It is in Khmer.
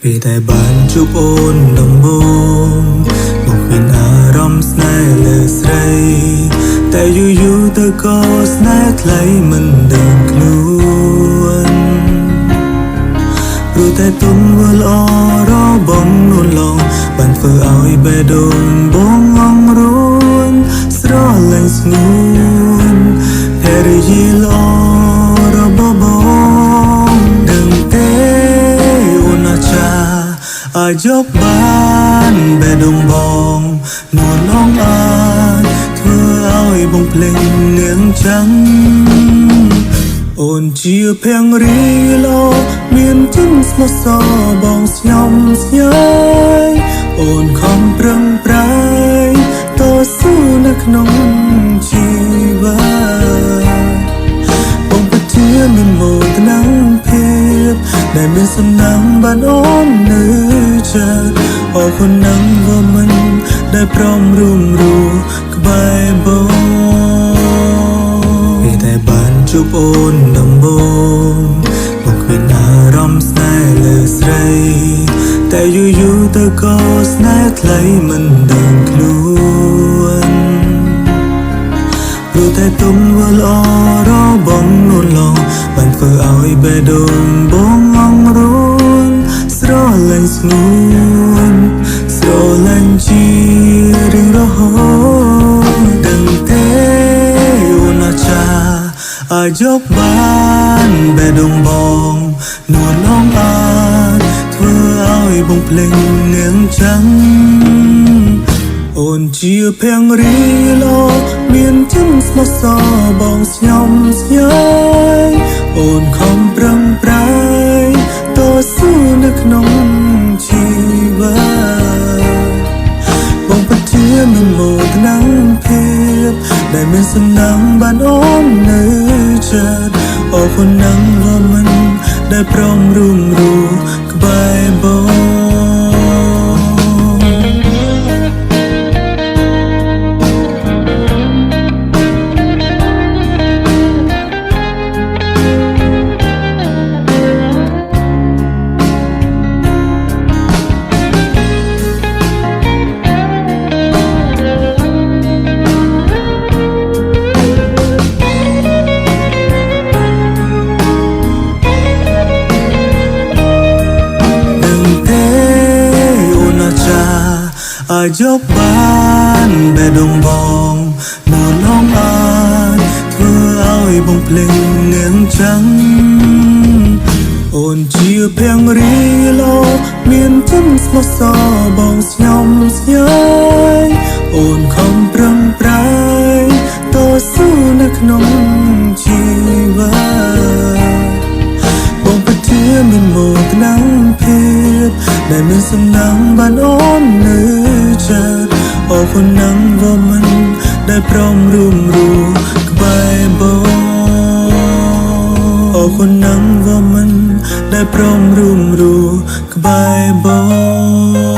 ពេលតែបានជួបអូនដំបូងមកមានអារម្មណ៍ស្នេហ៍លើស្រីតែយូរទៅក៏ស្នេហ៍ថ្លៃមិនដឹងខ្លួនព្រោះតែទុំវល់អរបងនួនឡងបានធ្វើឲ្យបេះដូងបងងងរួនស្រលាញ់ស្ងួនភរិយាល្អរបស់បងដឹងទេអូនអាចាអាចយកបានបេះដូងបងនួនឡងអាចធ្វើឲ្យបងភ្លេងនាងចាំងអូនជាភរិយាល្អមានចិត្តស្មោះសរបងស្ញំស្ញើយអូនខំប្រឹងប្រែងតស៊ូនៅក្នុងជីវិតបងពិតជាមានមោទនភាពដែលមានសំណាងបានអូននៅចិត្តអរគុណណាស់ក៏មិនដែលព្រមរួមរស់ក្បែរបងពេលតែបានជួបអូនដំបូងមកមានអារម្មណ៍ស្នេហ៍លើស្រីតែយូរទៅក៏ស្នេហ៍ថ្លៃមិនដឹងខ្លួនព្រោះតែទុំវល់អរបងនួនឡងបានធ្វើឲ្យបេះដូងបងងងរួនស្រលាញ់ស្ងួនស្រលាញ់ជារៀងរហូតដឹងទេអូនអាចាអាចយកបានបេះដូងបងនួនឡងអាចធ្វើឲ្យបងភ្លេងនាងចាំងអូនជាភរិយាល្អមានចិត្តស្មោះសរបងស្ញំស្ញើយអូនខំប្រឹងប្រែងតស៊ូនៅក្នុងជីវិតបងពិតជាមានមោទនភាពដែលមានសំណាងបានអូននៅចិត្តអរគុណណាស់ក៏មិនដែលព្រមរួមរស់ក្បែរបងអាចយកបានបេះដូងបងនួនឡងអាចធ្វើឲ្យបងភ្លេងនាងចាំងអូនជាភរិយាល្អមានចិត្តស្មោះសរបងស្ញំស្ញើយអូនខំប្រឹងប្រែងតស៊ូនៅក្នុងជីវិតបងពិតជាមានមោទនភាពដែលមានសំណាងបានអូននៅចិត្តអរគុណណាស់ក៏មិនដែលព្រមរួមរស់ក្បែរបងអរគុណណាស់ក៏មិនដែលព្រមរួមរស់ក្បែរបង